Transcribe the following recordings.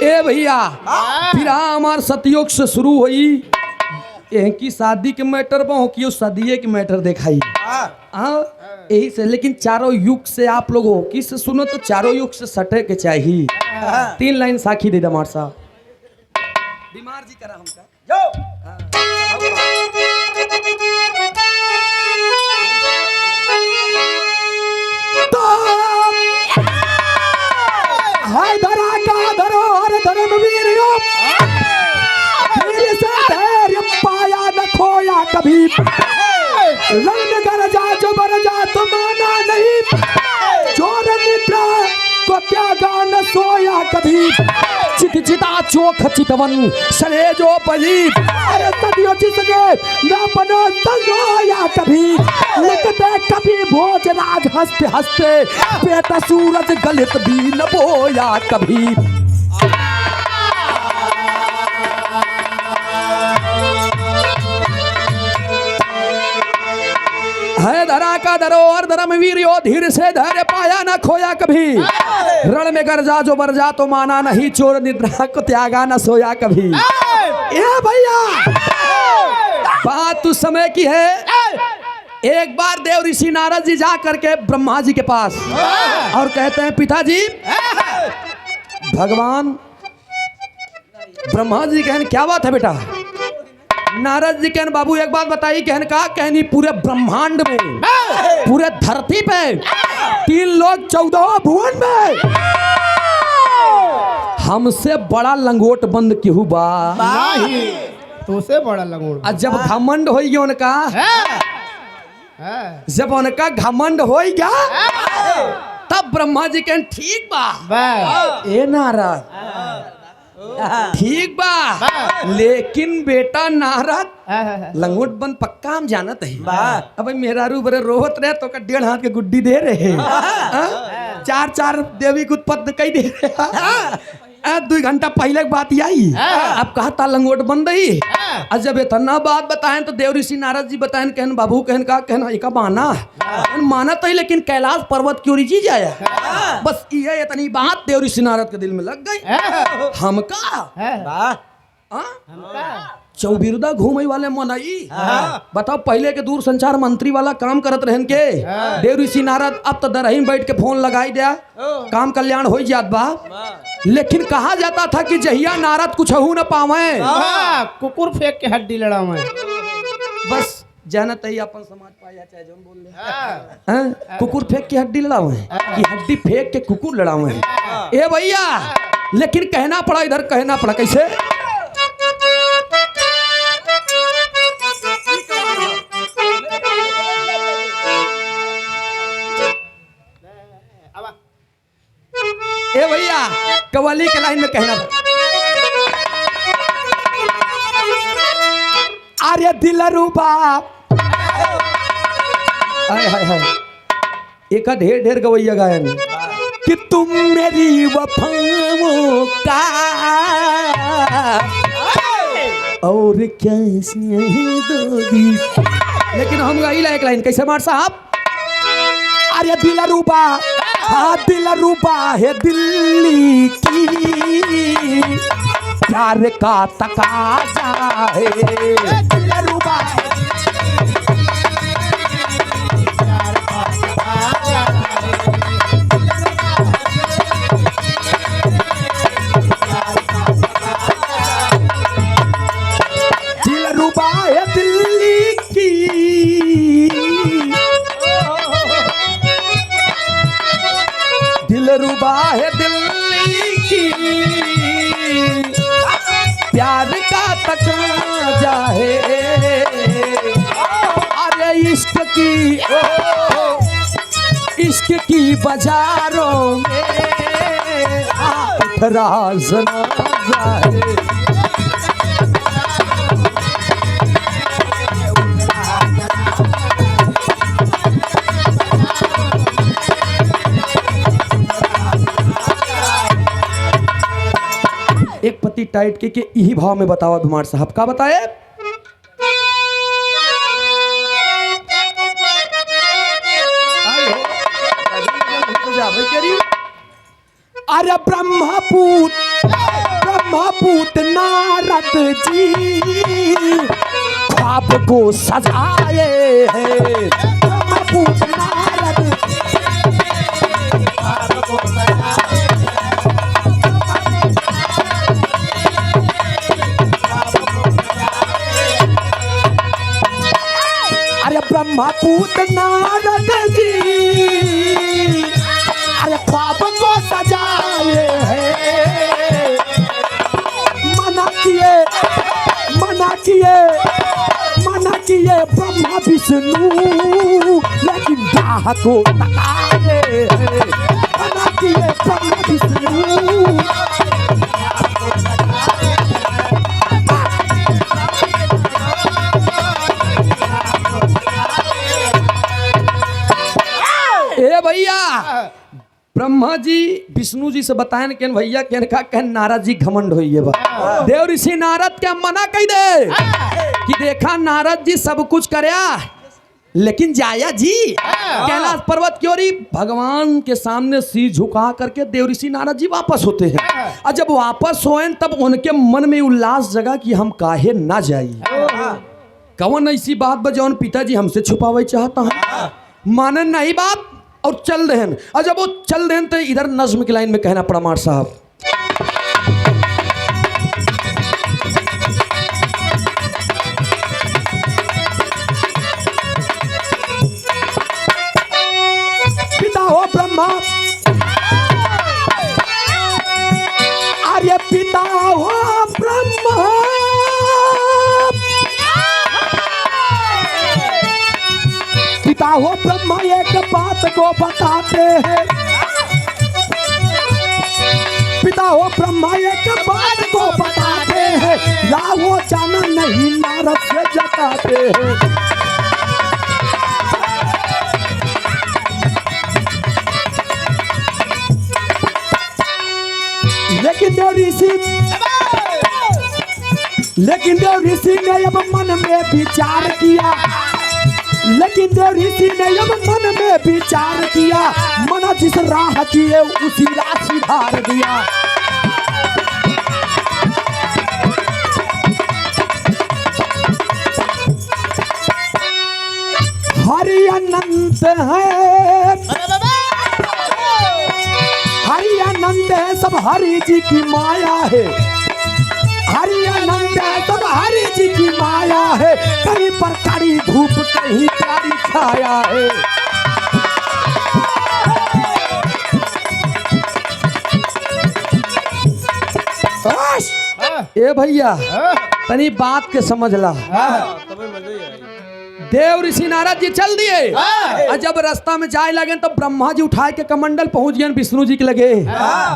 ए भैया फिर हमार सतयुग से शुरू हुई की शादी के मैटर पर हो कि शादी के मैटर दिखाई यही से। लेकिन चारों युग से आप लोग हो कि से सुनो तो चारों युग से सटे के चाहिए। 3 लाइन साखी दे दमार साहब बीमार जी करा हमका तो हाय धरा का धरो और धर्मवीर धैर्य पाया न खोया कभी रंग गरजा जो बरजा तो माना नहीं चोर निद्रा को त्यागा न सोया कभी चित चिता चोख चितवन सरे जो पली अरे सदियों जिसने न बनो संगोया कभी लिखते कभी भोजराज हंसते हंसते बेटा सूरज गलित भी न बोया कभी। है धरा का धरो और धर्मवीर यो धीर से धैर्य पाया ना खोया कभी रण में गरजा जो बरजा तो माना नहीं चोर निद्रा को त्यागा न सोया कभी। ए भैया बात उस समय की है एक बार देव ऋषि नारद जी जा करके ब्रह्मा जी के पास और कहते हैं पिताजी भगवान ब्रह्मा जी कहन क्या बात है बेटा। नारद जी कहन बाबू एक बात बताइए कहन कहा कहनी पूरे ब्रह्मांड में पूरे धरती पे 3 लोग 14 भुवन में हमसे बड़ा लंगोट बंद केहू बा नहीं तो से बड़ा लंगोट। जब घमंड हो गया उनका जब उनका घमंड हो गया तब ब्रह्मा जी कहन ठीक बा ए नारद ठीक बा लेकिन बेटा नारद लंगोट बंद पक्का हम जानत है। अब मेरा रू बरे रोहत रहे तो का 1.5 हाथ के गुड्डी दे रहे 4 देवी के उत्पत्ति कई दे रहे 2 घंटा पहले की बात आई अब कहा था लंगोट बंद ही जब इतना बात बताएं तो देव ऋषि नारद जी बताएं कहन बाबू कहन का कहना एक माना माना तो ही लेकिन कैलाश पर्वत क्यों जी जाया बस ये इतनी बात देव ऋषि नारद के दिल में लग गई। हमका चौबिरदा घूमे वाले मनई बताओ पहले के दूर संचार मंत्री वाला काम करत रहन के देव ऋषि नारद अब तो दरही बैठ के फोन लगाई दिया काम कल्याण हो जात बा। लेकिन कहा जाता था कि जहिया नारद कुछ हो न पावे कुकुर फेंक के हड्डी लड़ावे बस जानत है अपन समाज पाया चाहे जो बोल ले कुकुर फेंक के हड्डी लड़ावे कि हड्डी फेंक के कुकुर लड़ावे ए भैया। लेकिन कहना पड़ा इधर कहना पड़ा कैसे ए भैया कव्वाली के लाइन में कहना अरे दिल रूबा हाय हाय हाय एक ढेर गवैया गायन कि तुम मेरी वफाओं का और कैसे दोगी। लेकिन हम गाई ला एक लाइन कैसे मार साहब अरे दिल रूबा हाँ दिल रूबा है दिल्ली की प्यार का तकाजा है दिल रूबा दिल रूबा है दिल्ली की दिल रूबा है दिल्ली की प्यार का तकाजा है अरे इश्क की बाजारों में राज नाजा है। एक पति टाइट के यही भाव में बतावा धुमार साहब का बताए अरे ब्रह्मपुत्र ब्रह्मपुत नारद जी ख्वाब को सजाए हैं। ब्रह्मपुत नारद ख्वाब को सजाए ब्रह्मपुत नारद जी अरे ख्वाब को सजाए हैं। मना किए ब्रह्मा विष्णु लेकिन राह को तकाए हैं। मना किए ब्रह्मा विष्णु भैया ब्रह्मा जी विष्णु जी से बताएं कि भैया कह नारद जी घमंड होइए बा। देव ऋषि नारद क्या मना कही दे कि देखा नारद जी सब कुछ करया लेकिन जाया जी कैलाश पर्वत की ओर भगवान के सामने सिर झुका करके देव ऋषि नारद जी वापस होते हैं। और जब वापस होए तब उनके मन में उल्लास जगा कि हम काहे ना जाई। कौन ऐसी बात बजौन पिताजी हमसे छुपावे चाहता है। मानन नहीं बात और चल रहे हैं। और जब वो चल रहे हैं तो इधर नज्म की लाइन में कहना पड़ा मार साहब पिता हो ब्रह्मा आर्य पिता हो ब्रह्मा पिता हो ब्रह्मा एक बात को बताते हैं। पिता हो ब्रह्मा एक बात को बताते हैं। या वो जाना नहीं नारद से जताते हैं। लेकिन देव ऋषि ने अब मन में विचार किया। लेकिन देव ऋषि ने अब मन में विचार किया। मना जिस राह किए उसी राह सुधार दिया। हरि अनंत है हरि अनंत है सब हरि जी की माया है। हरि अनंत है सब हरि जी की माया है। कहीं पर कड़ी धूप कहीं प्यारी छाया है। ए भैया तनी बात के समझ ला। देव ऋषि नारद जी चल दिए और जब रास्ता में जाए लगे तो ब्रह्मा जी उठाए के कमंडल पहुंच गए विष्णु जी के लगे।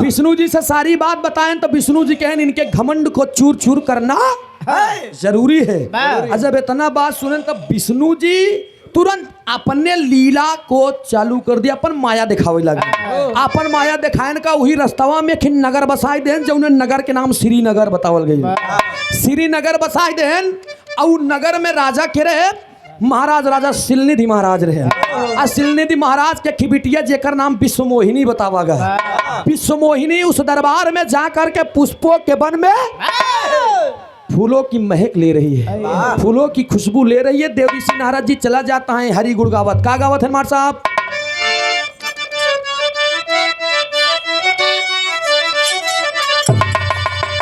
विष्णु जी से सारी बात बताएं तो विष्णु जी कहें इनके घमंड को चूर चूर करना जरूरी है। और जब इतना बात सुने तब विष्णु जी तुरंत अपने लीला को चालू कर दिया। अपन माया दिखावे लगे। अपन माया दिखाने का वही रास्तावा में खिन नगर बसाई देन जो नगर के नाम श्रीनगर बतावल गई। श्रीनगर बसाई देन और नगर में राजा के रहे महाराज राजा शिलनिधि महाराज रहे। आ शिलनिधि महाराज के खिबिटिया जेकर नाम विश्वमोहिनी बतावा गया। विश्वमोहिनी उस दरबार में जा करके पुष्पों के वन में फूलों की महक ले रही है। फूलों की खुशबू ले रही है। देव ऋषि नारद जी चला जाता है हरि गुण गावत। का गावत है मार साहब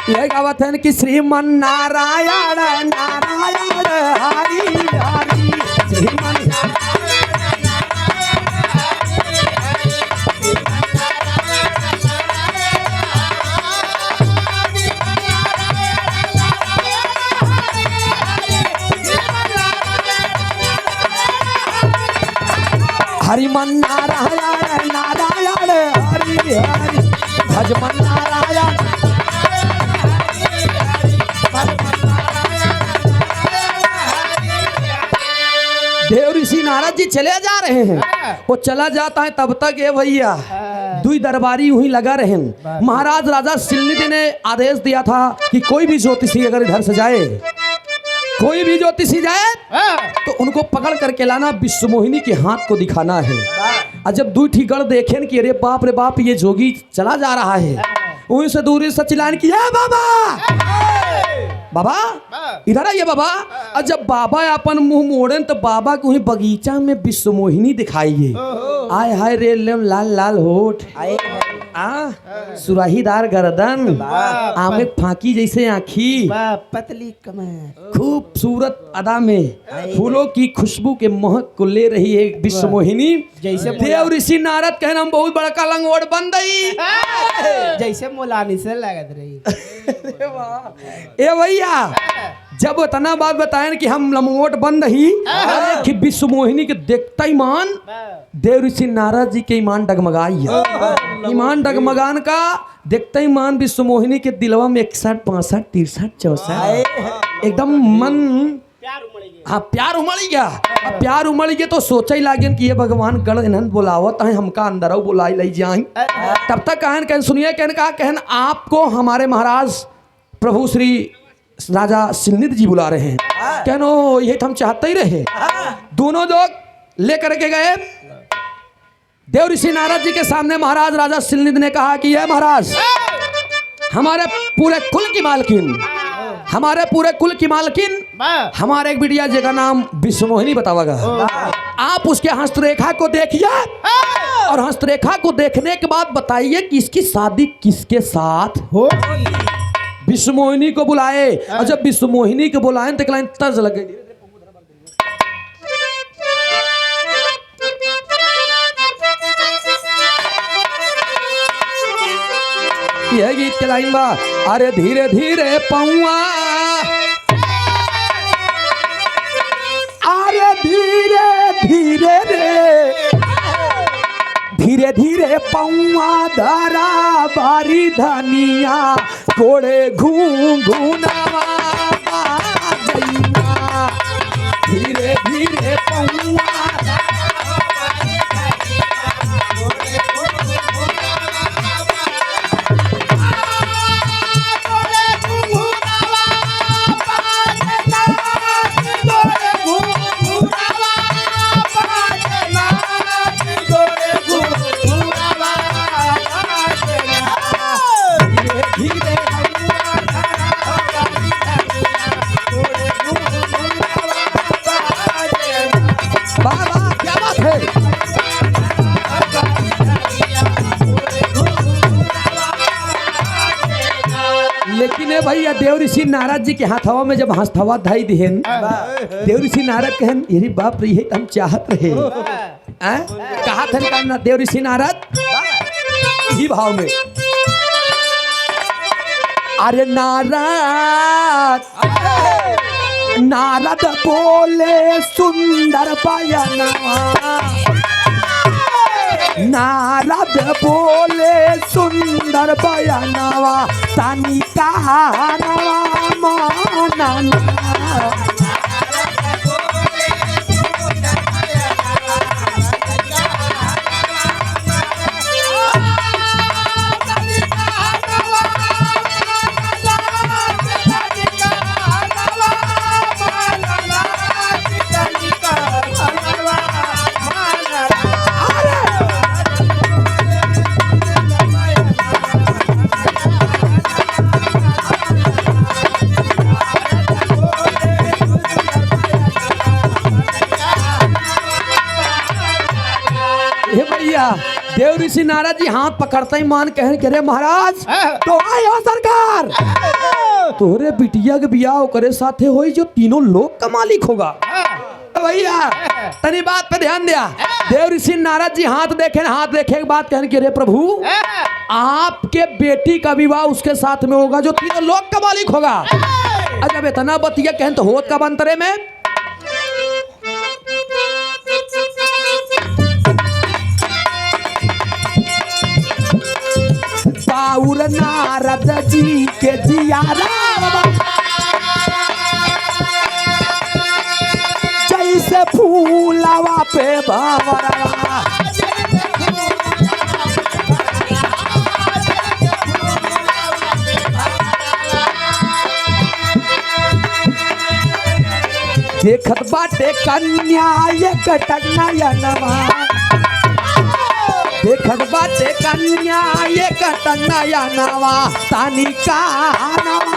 यह गावत है कि श्रीमन नारायण नारायण हरि हरि श्रीमन हरिमन नारायण नारायण हरि हरि भजमन नारायण देव ऋषि नारद जी चले जा रहे हैं। वो चला जाता है तब तक ये भैया दुई दरबारी वहीं लगा रहे। महाराज राजा शिलनिधि ने आदेश दिया था कि कोई भी ज्योतिषी अगर इधर से जाए कोई भी ज्योतिषी जाए तो उनको पकड़ करके लाना विश्वमोहिनी के हाथ को दिखाना है। और जब दू ठीगढ़ देखें कि अरे बाप रे बाप ये जोगी चला जा रहा है वहीं से दूरी से चिल्लाने की "ए बाबा बाबा इधर आइए बाबा। और जब बाबा अपन मुंह मोड़न तो बाबा को वहीं बगीचा में विश्वमोहिनी दिखाइए। आय हाय रे लाल लाल होठ, सुराहीदार गर्दन, आमे फांकी जैसे आँखी, पतली कमर, खूबसूरत अदा में फूलों की खुशबू के महक को ले रही है विश्वमोहिनी। जैसे देव ऋषि नारद कहना हम बहुत बड़का लंगोट बन गई, जैसे मोलानी से लगत रही। ए भैया जब इतना बात बताएं कि हम लंगोट बन रही कि विश्वमोहिनी के देखता ही मान देव ऋषि नारद जी के ईमान डगमगाई है। ईमान डगमगान का देखते ही मान विश्वमोहिनी के दिलवा में 61 65 63 64 एकदम मन हाँ प्यार उमड़ गया। अब प्यार उमड़ गया तो सोचा ही लागे कि ये भगवान गण इन्हन बुलावत है हमका अंदर बुलाई ले जाए। तब तक कहन सुनिए कहन आपको हमारे महाराज प्रभु श्री राजा सिलनिध जी बुला रहे हैं। कहनो ये तो हम चाहते ही रहे। दोनों लोग लेकर के गए देव ऋषि नारद जी के सामने। महाराज राजा सिलनिध ने कहा कि ये महाराज हमारे पूरे कुल की मालकिन, हमारे पूरे कुल की मालकिन हमारे एक बिटिया जी का नाम विश्वमोहिनी बतावागा। आप उसके हस्तरेखा को देखिए और हस्तरेखा को देखने के बाद बताइए कि इसकी शादी किसके साथ हो। विश्वमोहिनी को बुलाए और जब विश्वमोहिनी को बुलाए तो लाइन तर्ज लग गई। यह गीत के लाइन बा अरे धीरे धीरे पौआ, अरे धीरे धीरे रे धीरे धीरे पौआ धारा बारी धनिया कोड़े घूंघूनावा गईना। धीरे धीरे पौआ भैया देव ऋषि नारद जी के हाथवा में जब हंसवा धाई दिहन देव ऋषि नारद कहन यही बाप रे यही हम चाहत रहे। कहा था ना देव ऋषि नारद ही भाव में अरे नारद नारद बोले सुंदर बयानवा, नारद बोले सुंदर बयानवा तनी कहानवा मानना। देव ऋषि नारद जी हाथ पकड़ते ही मान कहे कि अरे महाराज तो आयो सरकार तोरे बिटिया के बियाह करे साथे होई जो तीनों लोग का मालिक होगा। भैया तनी बात पे ध्यान दिया। देव ऋषि नारद जी हाथ देखे के बाद कहने कि अरे प्रभु आपके बेटी का विवाह उसके साथ में होगा जो तीनों लोग का मालिक होगा। जब इतना बतिया कहन तो होत का बंतरे में बाउर नारद जी के जियारा जैसे फूलवा पे भंवरवा, देखत बाटे कन्या एक टकनयनवा देखत बाटे कन्या ये कटनया नवा तानी का नवा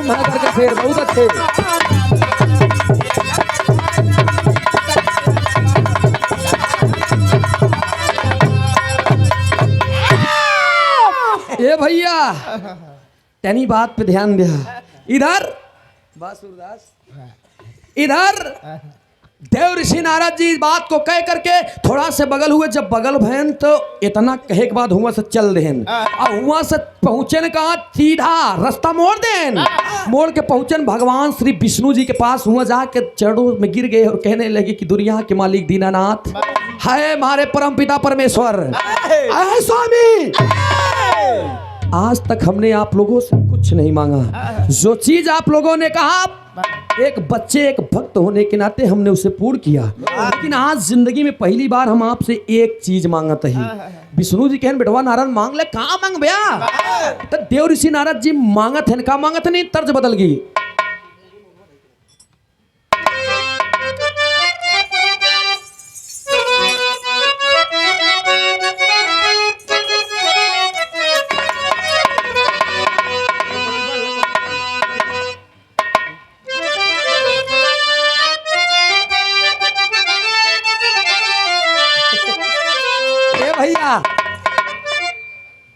माना करके फिर बहुत अच्छे। ए भैया तनी बात पे ध्यान दे। इधर इधर देव ऋषि नारद जी बात को कह करके थोड़ा से बगल हुए। जब बगल भयन तो इतना कहे के बाद हुआ से चल देन और हुआ से पहुंचे न कहा सीधा रास्ता मोड़ देन। मोड़ के पहुंचन भगवान श्री विष्णु जी के पास हुआ जाके चरणों में गिर गए और कहने लगे कि दुनिया के मालिक दीनानाथ है हमारे परम पिता परमेश्वर स्वामी, आज तक हमने आप लोगों से कुछ नहीं मांगा। जो चीज आप लोगों ने कहा एक बच्चे एक भक्त होने के नाते हमने उसे पूर्ण किया, लेकिन आज जिंदगी में पहली बार हम आपसे एक चीज मांगत ही। विष्णु जी कहन बेटवा नारद मांग ले, कहाँ मांग भैया? तो देव ऋषि नारद जी मांगत है का मांगत नहीं, तर्ज बदल गई।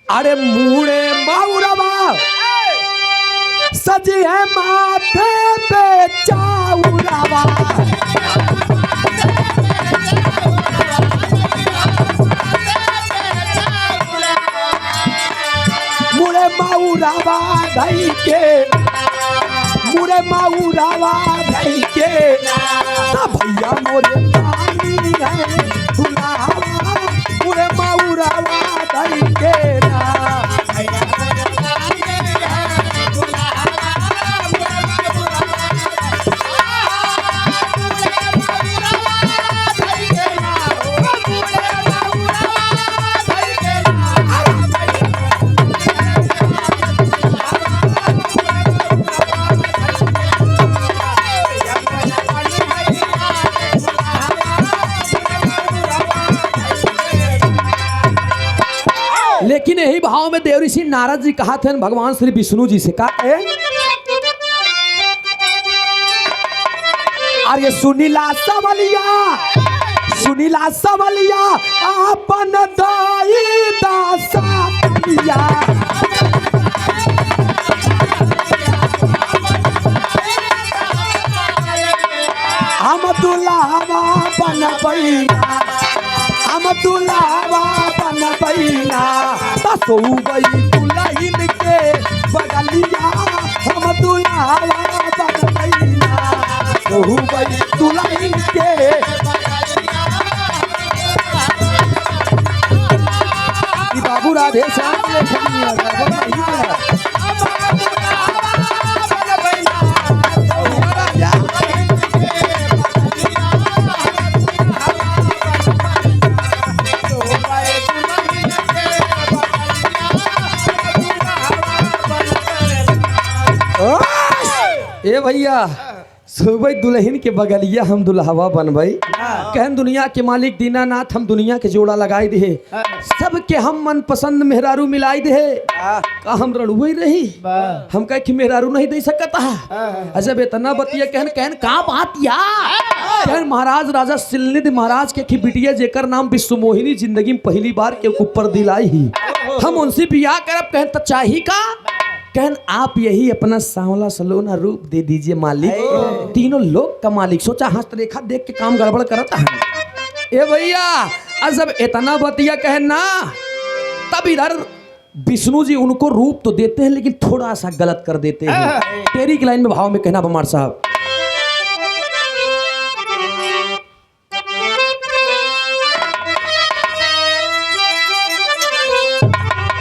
अरे मूड़े माउरवा सजी है माथे पे चाउरवा, मूड़े माउरवा धई के, मूड़े माउरवा धई के भैया मोरे पानी है दुलावा, मूड़े माउरवा धई के लेकिन यही भाव में देव ऋषि नारद जी कहा थे भगवान श्री विष्णु जी से कहा, अरे सुनीला सवलिया आपन दाई दासा हम दुलावा बन पैना, हम दुलावा बन पैना बसो गई दुल्हन के बगलिया, हम दुलावा बन पैना बसो गई दुल्हन के बाबू राधे श्याम ए भैया सुबह दुल्हन के बगलिया हम दुल्हवा बनबई, कहन दुनिया के मालिक दीनानाथ हम दुनिया के जोड़ा लगाई दे, सबके हम मन पसंद मेहरारू मिलाई दे का हम रड़ुई रही, हम कह कि मेहरारू नहीं दे सकता है। अच्छा इतना बतिया कहन कहन का बात या कहन महाराज राजा सिलनिधि महाराज के की बिटिया जेकर नाम विश्वमोहिनी जिंदगी में पहली बार के ऊपर दिलाई ही, हम उनसे बियाह करब कहन त चाही का, कहन आप यही अपना सांवला सलोना रूप दे दीजिए मालिक, तीनों लोग का मालिक। सोचा हस्तरेखा देख के काम गड़बड़ करता है। ए भैया अजब इतना बतिया कहन ना, तब इधर विष्णु जी उनको रूप तो देते हैं लेकिन थोड़ा सा गलत कर देते हैं। तेरी की लाइन में भाव में कहना बमार साहब,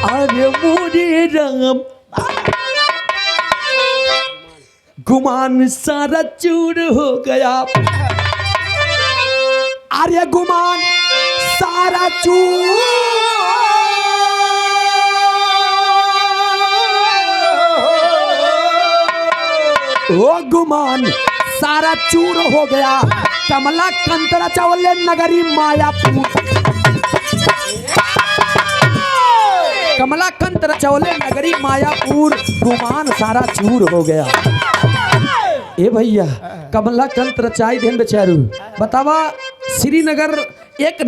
अरे मुझे राम गुमान सारा चूर हो गया। अरे गुमान सारा चूर, ओ गुमान सारा चूर हो गया। कमला कंतरा चावले नगरी मायापुर, कमला कंतरा चावले नगरी मायापुर, गुमान सारा चूर हो गया। ए भैया कमला कंत रचाई देन बेचारू, बतावा श्रीनगर एक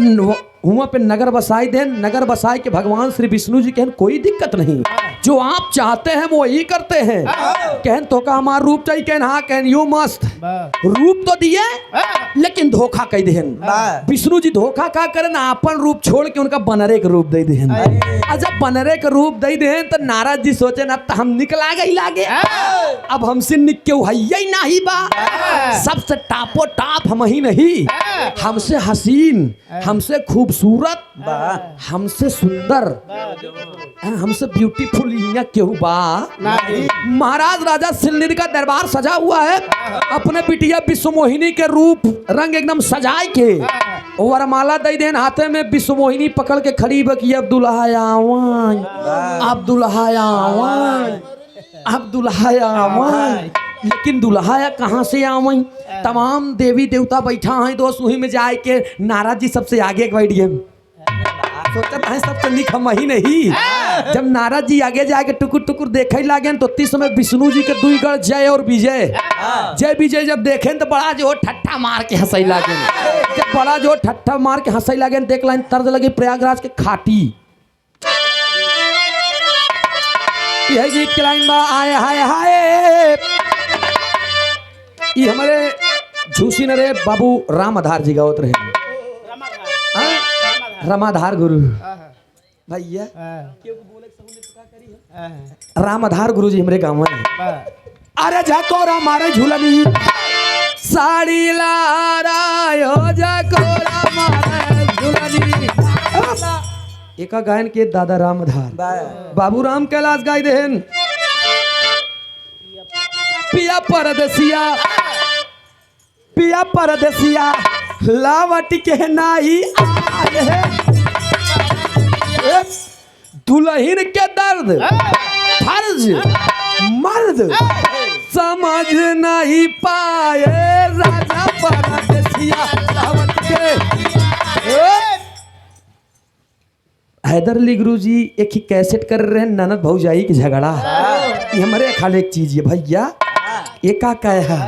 वहाँ पे नगर बसाई देन, नगर बसाई के भगवान श्री विष्णु जी कहन कोई दिक्कत नहीं, जो आप चाहते हैं वो ही करते हैं। कहन तो का हमारा रूप चाहिए, कहन हाँ, कहन यो मस्त रूप तो दिए लेकिन धोखा कह देन। विष्णु जी धोखा का करे ना, अपन रूप छोड़ के उनका बनरे के रूप दे देन। जब बनरे के रूप दे देन तो नारद जी सोचे ना तो हम निकला गई लागे, अब हमसे निक के ही नहीं बा, सबसे टापो टाप हम ही नहीं, हमसे हसीन, हमसे खूबसूरत, हमसे सुंदर, हमसे ब्यूटीफुल यहाँ क्यों बा। महाराज राजा सिलनिर का दरबार सजा हुआ है, अपने बिटिया विश्वमोहिनी के रूप रंग एकदम सजाए के वरमाला दे देन हाथे में। विश्वमोहिनी पकड़ के खड़ी बकी अब दुल्हा आवां, अब दुल्हा आवां, अब दुल्हा आवां, लेकिन दुल्हा कहाँ से आवां। तमाम देवी देवता बैठा हैं दोस्त, वहीं में जाए के नारद जी सबसे आगे बैठ गए। सोचता है सबसे निक हम ही नहीं। जब नारद जी आगे जाके टुकुर टुकुर देखे लागे तो तीस समय विष्णु जी के दुई गढ़ जय और विजय, जय विजय जब देखे तो बड़ा जो ठट्ठा मार के हंसई लागे, जब बड़ा जो ठट्ठा मार के हंसई लागे देख लाइन तर्ज लगे प्रयागराज के खाटी। यह गीत के लाइन बा आए हाय हाय, ये हमारे झूसी नरे बाबू राम आधार जी गावत रहे, रामाधार गुरु भैया रामाधार गुरु जी हमारे गाँव में। अरे जाकोरा मारे झूलनी साड़ी लारायो, जाकोरा मारे झूलनी। एक गायन के दादा रामधार बाबू राम कैलाश गाय देन, पिया परदेसिया, पिया परदेसिया लावट के नाही आए, दुल्हन के दर्द फर्ज मर्द समझ नहीं पाए, राजा परदेसिया लावट के। हैदर अली गुरु जी एक ही कैसेट कर रहे हैं ननद भौजाई की झगड़ा, ये हमारे खाली एक चीज है भैया, एक का है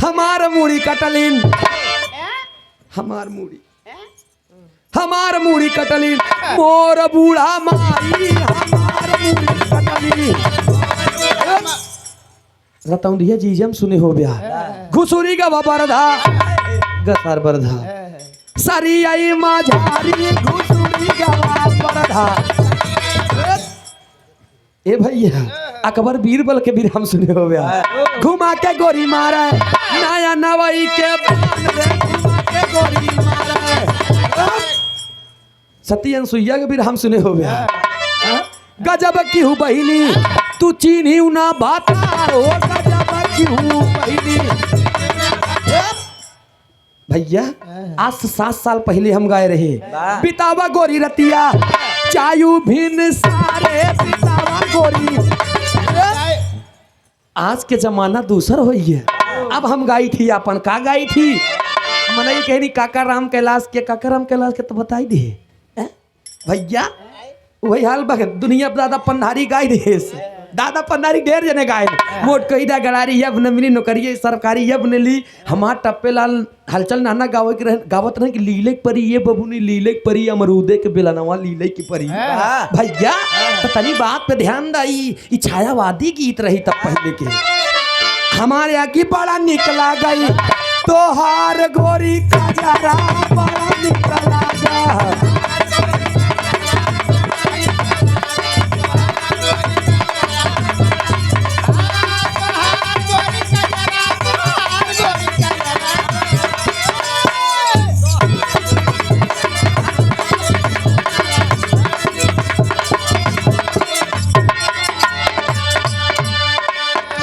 हमार मूड़ी कटलिन, हमार मूड़ी, हमार मूड़ी कटलिन, मोर बूढ़ा माई हमार मूड़ी कटलिन। रताऊं दिया जीजम सुने हो ब्याह, घुसुरी का बरधा गसार बरधा, सारी आई माझारी घुसुरी का बरधा। ए भैया अकबर बीरबल के भी हम सुने हो ब्याह, घुमा के गोरी मारा नया नवाई के बान रे, घुमा के गोरी मारा। सती अनसुईया के भी हम सुने हो गया, गजब की हूँ बहिनी तू चीनी ना बाता हो, गजब की हूँ बहिनी। भैया आज से 7 साल पहले हम गाए रहे, बितावा गोरी रतिया चायू भिन सारे, बितावा गोरी। आज के जमाना दूसर हो गया, अब हम गाई थी अपन का गाई थी, मनई कहनी काका राम कैलाश के, काका राम कैलाश के तो बताई दे भैया, वही हाल बग दुनिया दादा पंधारी गाय दे, दादा पंधारी ढेर जने गाय, मोट कईदा गड़ारी यब न मिली नौकरी सरकारी यब न ली। हमार टप्पे लाल हलचल नाना गावे के गावत रहे कि लीले परी ये बबुनी, लीले परी अमरूदे के बेलनवा लीले की परी। भैया तो तनी बात पे ध्यान दाई, ई छायावादी गीत रही तब पहले के, हमारे यहाँ की बड़ा निकला गई तोहार गोरी का जरा बड़ा निकला गा।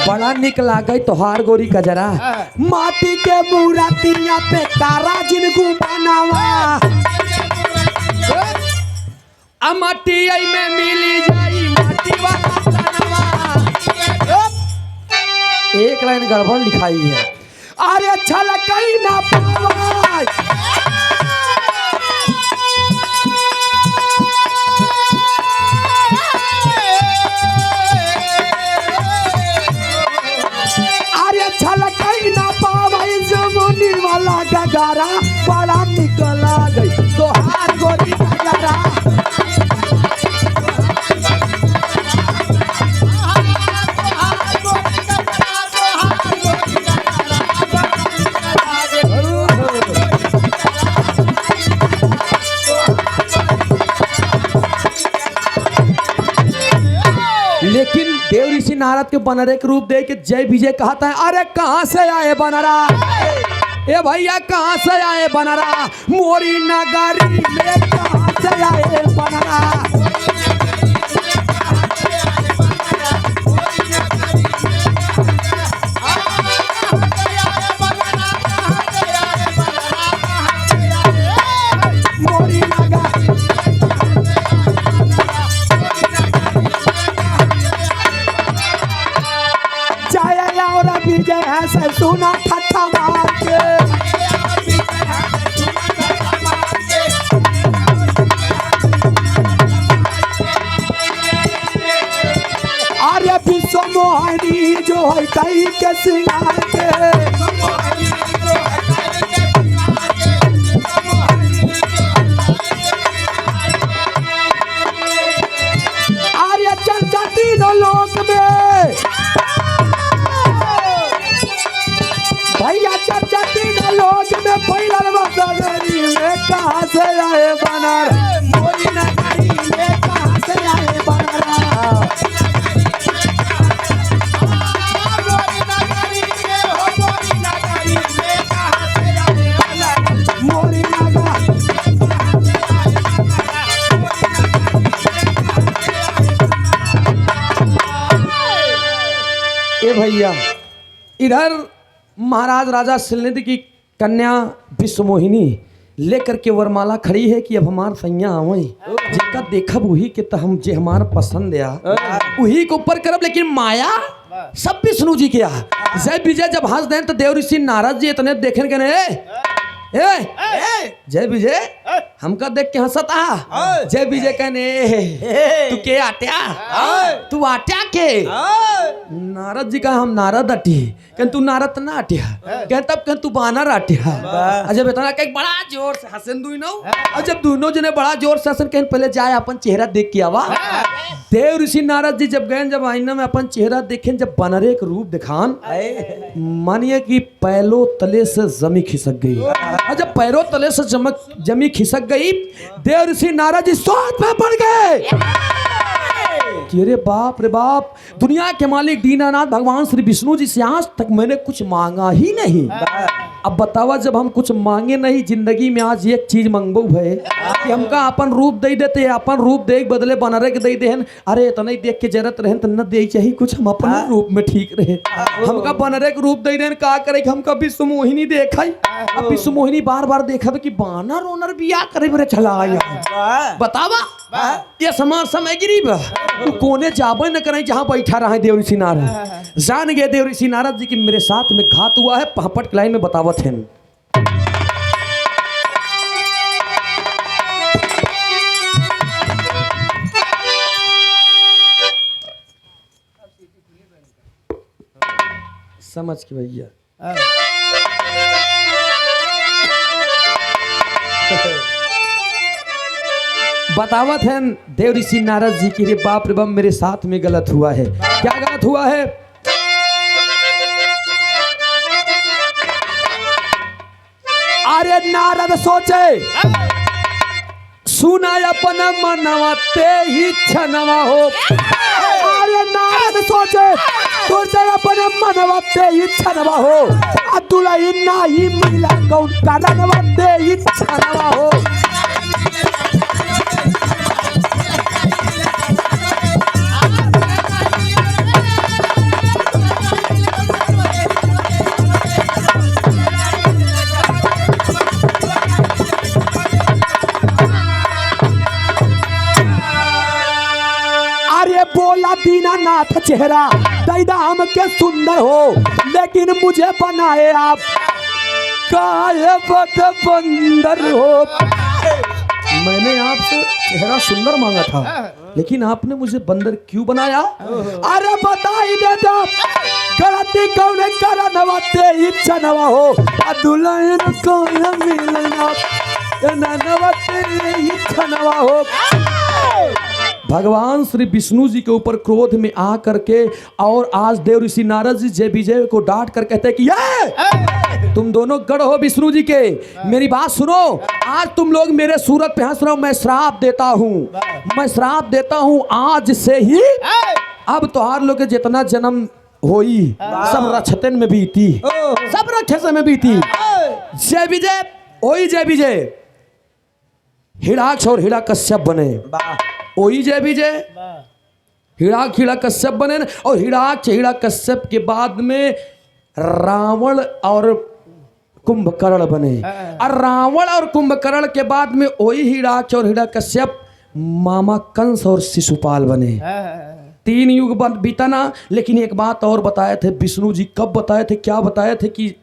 बड़ा बड़ा निक लागे तोहार गोरी कजरा। माटी के मूर्तिया पे तारा जिनगू बनावा आ माटी आई में मिली जाई माटी वाला तनवा। एक लाइन गड़बड़ लिखाई है। अरे छलकई ना पावाई छलकई ना पावई जमुनी वाला गगारा बड़ा निकला गई तोहार गोरी गगारा। लेकिन देव ऋषि नारद के बनरे के रूप दे के जय विजय कहता है। अरे कहां से आए बनरा ए भैया कहां से आए बनरा मोरी नगरी में कहां से आए बनरा। विजय है से सुना ठट्ठा मार के अरे विश्व मोहिनी जो है कई के सिंगार के अरे चर्चा तीनों लोक में भैया चर्चा तीनों लोक में फैलल बसगरी में कहां से आए बनर मोरी नगरी में कहां से आए बनर। मोरी नगरी ए भैया इधर महाराज राजा शिलनिधि की कन्या विश्वमोहिनी लेकर के वरमाला खड़ी है कि अब हमार सैया आवई जिनका देखब वही के तो हम जे हमार पसंद आ वही के ऊपर करब। लेकिन माया सब विष्णु जी के जय विजय जब हंस दें तो देव ऋषि नारद जी इतने देखे के जय विजय हमका देख के हंसता। जय विजय कहने तू के आट्या तू आट्या के नारद जी का हम नारद अटी कह तू नारद ना अटिया कह तब कह तू बानर अटिया। जब इतना कह बड़ा जोर से हसन दुई नो और जब दोनों जने बड़ा जोर से हसन कह पहले जाए अपन चेहरा देख के आवा। देव ऋषि नारद जी जब गए जब आईना में अपन चेहरा देखें जब बनरे के रूप दिखान मानिए कि पैरों तले से जमी खिसक गई और जब पैरों तले से जमी खिसक गई देव ऋषि नारद जी सोच में पड़ गए कि अरे बाप रे बाप दुनिया के मालिक दीनानाथ भगवान श्री विष्णु जी से आज तक मैंने कुछ मांगा ही नहीं। अब बतावा जब हम कुछ मांगे नहीं जिंदगी में आज एक चीज मंगबो है कि हमका अपन रूप दे देते अपन रूप देख बदले बनरे के दे देहन। अरे इतना देख के जरूरत रहे तो न दे चाहिए कुछ हम अपन रूप में ठीक रहे हमका बनरे के रूप दे देन का करे हमका विश्व मोहिनी देखा अब विश्व मोहिनी बार बार देखा कि बानर ओनर बिया करे बरे चला आया। बतावा ये समाज समय गिरीब तू कोने जाबे न करे जहां बैठा रहा है देव ऋषि नारद। जान गए देव ऋषि नारद जी की मेरे साथ में घात हुआ है पहपट लाइन में बतावत है। समझ के भैया बतावत है देव ऋषि नारद जी की रे बाप रे बाप मेरे साथ में गलत हुआ है। क्या गलत हुआ है? अरे नारद सोचे सुना अपन मनवा ते ही छनवा हो। अरे नारद सोचे सोचे अपन मनवा ते ही छनवा हो अतुला इन्ना ही मिला कौन कारणवा ते ही छनवा हो। दीनानाथ चेहरा दैदाम के सुंदर हो, लेकिन मुझे बनाए आप काहे बंदर हो। मैंने आपसे चेहरा सुंदर मांगा था, लेकिन आपने मुझे बंदर क्यों बनाया? अरे बताई दे दो गलती कौन करनवा ते इच्छा नवा हो, दुल्हन कौन मिलना नवा ते इच्छा नवा हो। भगवान श्री विष्णु जी के ऊपर क्रोध में आ करके और आज देव ऋषि नारद जी जय विजय को डांट कर कहते हैं कि ये तुम दोनों गढ़ हो विष्णु जी के, मेरी बात सुनो, आज तुम लोग मेरे सूरत पे हंस रहे हो, मैं श्राप देता हूँ, मैं श्राप देता हूँ आज से ही अब तोहार लोग के जितना जन्म होई सब रक्षतन में बीती, सब रक्षस में बीती। जय विजय ओई जय विजय हिरणाक्ष और हिरण्यकश्यप बने, ओई जय विजय हिरणाक्ष हिरण्यकश्यप बने, और हिरणाक्ष हिरण्यकश्यप के बाद में रावण और कुंभकर्ण बने, और रावण और कुंभकर्ण के बाद में वही हिरणाक्ष और हिरण्यकश्यप मामा कंस और शिशुपाल बने। 3 युग बीता ना, लेकिन एक बात और बताए थे विष्णु जी, कब बताए थे, क्या बताए थे कि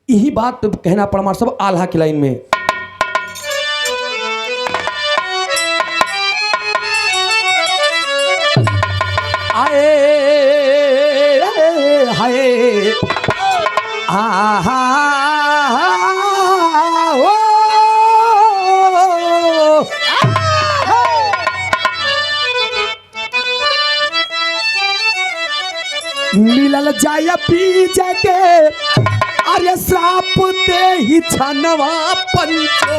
यही बात कहना पड़ा हमारे सब आल्हा की लाइन में। आए हाय आहा मिलल जाय पीछे के अरे श्राप ते ही छनवा पंचो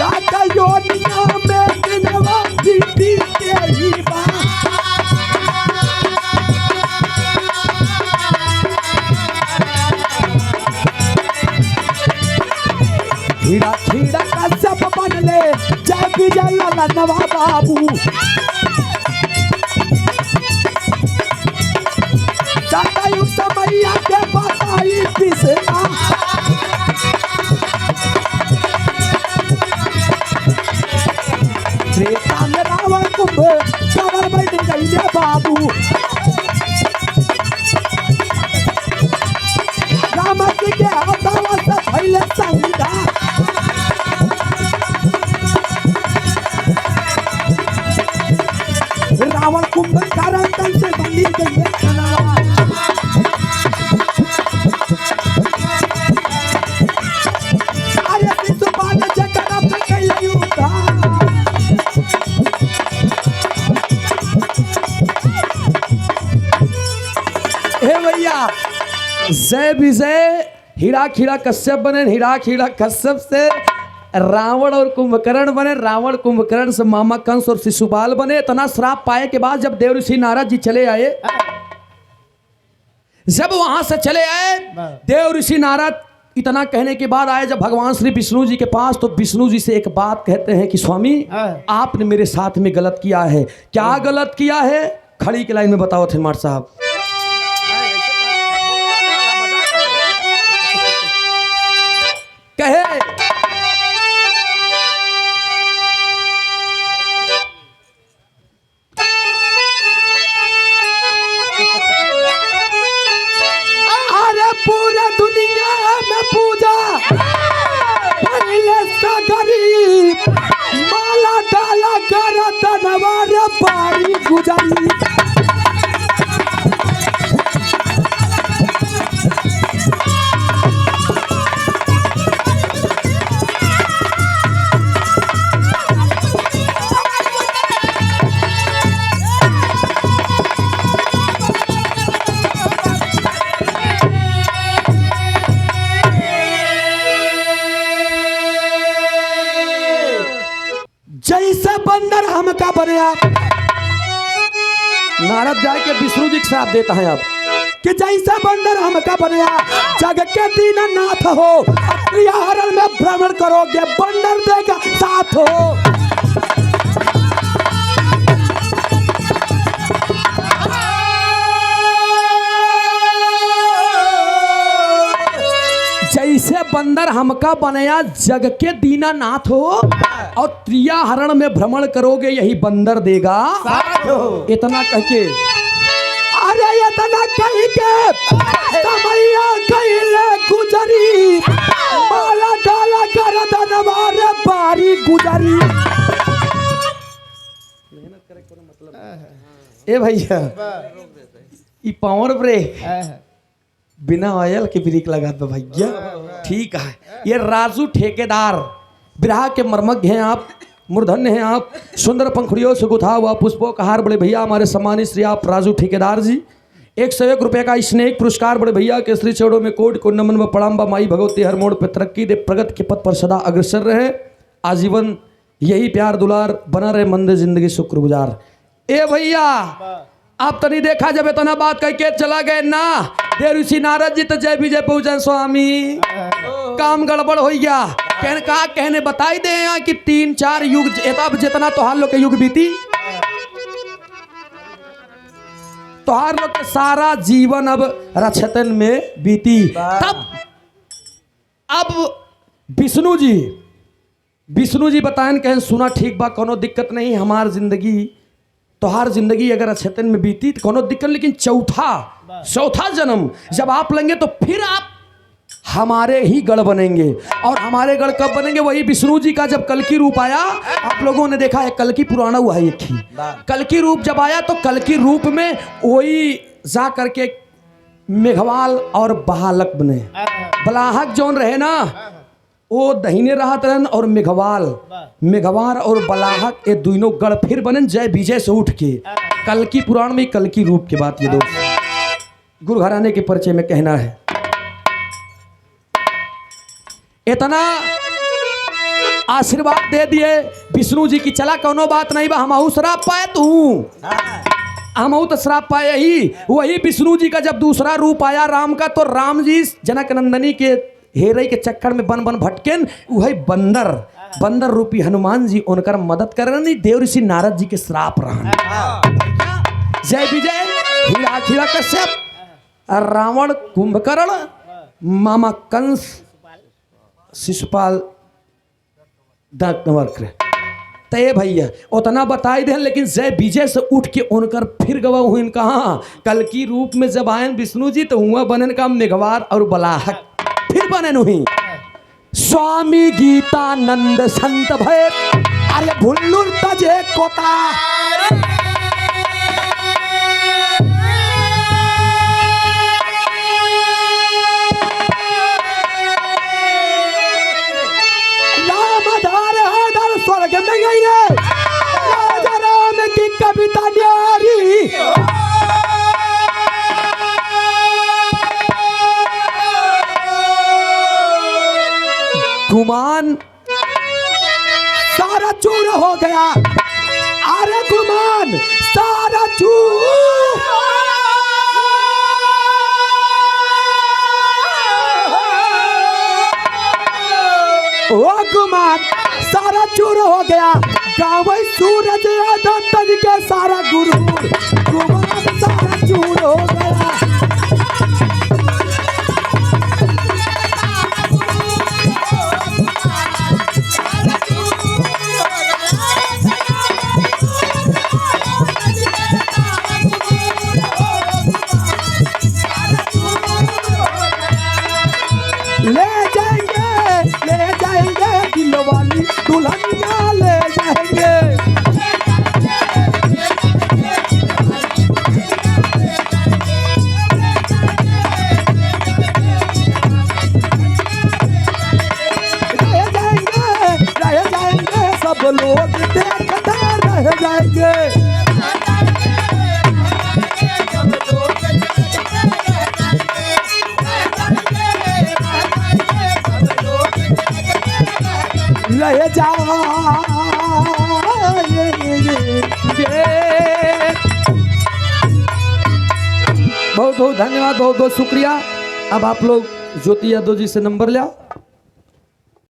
राधा योनिया में दिनवा जीती के ही बा हीरा खीरा का सब बनले जय विजय लाला नवा बाबू सतायु समैया के बताई पिसना त्रेता में रावण कुंभ कवर बैठ गई बाबू राम जी के हथवा से पहले संविदा रावण कुंभ कारण तन से बंदी गई जय विजय हिरणाक्ष हिरण्यकश्यप बने, हिरणाक्ष हिरण्यकश्यप से रावण और कुंभकर्ण बने, रावण कुंभकर्ण से मामा कंस और शिशुपाल बने। इतना श्राप पाए के बाद जब देव ऋषि नारद जी चले आए, जब वहां से चले आए देव ऋषि नारद इतना कहने के बाद आए जब भगवान श्री विष्णु जी के पास, तो विष्णु जी से एक बात कहते हैं कि स्वामी आपने मेरे साथ में गलत किया है। क्या गलत किया है? खड़ी की लाइन में बताओ थे मार साहब। कहे अरे पूरा दुनिया में पूजा पहले सा गरीब माला डाला करा तनवार पारी गुजरी जैसा बंदर हमका बने आप। नारद जाए के विष्णु जी श्राप देता है अब कि जैसा बंदर हमका बने जग के दीनानाथ हो, हरण में भ्रमण करोगे बंदर देगा साथ हो। जैसे बंदर हमका बनया जग के दीनानाथ हो, और त्रिया हरण में भ्रमण करोगे यही बंदर देगा इतना कह के, अरे इतना कह के समैया कइले गुजरी, माला डाला कर दनवार बारी गुजरी। ए भैया ई पावर ब्रेक बिना ऑयल के ब्रेक लगा दो भैया, ठीक है। ये राजू ठेकेदार बिरहा के मर्मज्ञ हैं आप, मूर्धन्य हैं आप, सुंदर पंखुड़ियों से गुथा हुआ पुष्पों का हार बड़े भैया हमारे सम्मानित श्री आप राजू ठेकेदार जी। 101 रुपये का स्नेह पुरस्कार बड़े भैया के श्री चरणों में कोट को नमन व प्रणाम बा। माई भगवती हर मोड़ पे तरक्की दे, प्रगति के पथ पर सदा अग्रसर रहे, आजीवन यही प्यार दुलार बना रहे, मंद जिंदगी शुक्र गुजार। ए भैया आप तनी देखा जब इतना बात कह के चला गए ना देव ऋषि नारद जी तो जय विजय पूजन स्वामी, काम गड़बड़ हो गया। कहने कहा कहने बताई दे यहाँ कि 3-4 युग जितना तोहार लोग के युग बीती, तोहार लोग के सारा जीवन अब रक्षतन में बीती। तब अब विष्णु जी बताएं, कहें सुना ठीक बा, कोनो दिक्कत नहीं, हमार जिंदगी तोहार जिंदगी अगर अच्छेतन में बीती तो कोनो दिक्कत, लेकिन चौथा जन्म जब आप लेंगे तो फिर आप हमारे ही गढ़ बनेंगे। और हमारे गढ़ कब बनेंगे? वही विष्णु जी का जब कल की रूप आया, आप लोगों ने देखा है कल की पुराना हुआ है, एक ही कल की रूप जब आया तो कल की रूप में वही जा करके मेघवाल और बहालक बने। बलाहक जौन रहे ना वो दहीने रहत रहन, और मेघवार और बलाहक ये दोनों गढ़ फिर बने जय विजय से उठ के। कल की पुराण में कल की रूप की बात ये दो गुरु घराने के परिचय में कहना है। इतना आशीर्वाद दे दिए विष्णु जी की, चला कोनो बात नहीं बा, हमहू श्राप पाए तू, हमहू तो श्राप पाए ही। वही विष्णु जी का जब दूसरा रूप आया राम का, तो राम जी जनक नंदनी के हेरई के चक्कर में बन भटकेन, वही बंदर रूपी हनुमान जी उनकर मदद कर रहे, देव ऋषि नारद जी के श्राप रहन। जय विजय हिरा कश्यप, रावण कुंभकर्ण, मामा कंस, शिशुपाल दंतवर्क। तय भैया उतना बताई दे, लेकिन जय विजय से उठ के उनकर फिर गवा हुई कहा कल की रूप में जब आयन विष्णु जी तो हुआ बनन का मेघवार और बलाहक, फिर बने नहीं स्वामी गीतानंद संत भय, अरे भुल्लुर तजे कोता, स्वर्ग में गई है राजा राम की कविता न्यारी। गुमान सारा चूर हो गया, अरे गुमान सारा चूर, ओ गुमान सारा चूर हो गया, गाँव सूरज तज के सारा गुरु, गुमान सारा चूर हो गया। ले जाएंगे दिल वाली दुल्हनिया ले जाएंगे, रह जाएंगे सब लोग देखते रह जाएंगे। रह जाएंगे। बहुत बहुत धन्यवाद, बहुत बहुत शुक्रिया। अब आप लोग ज्योति यादव जी से नंबर लिया।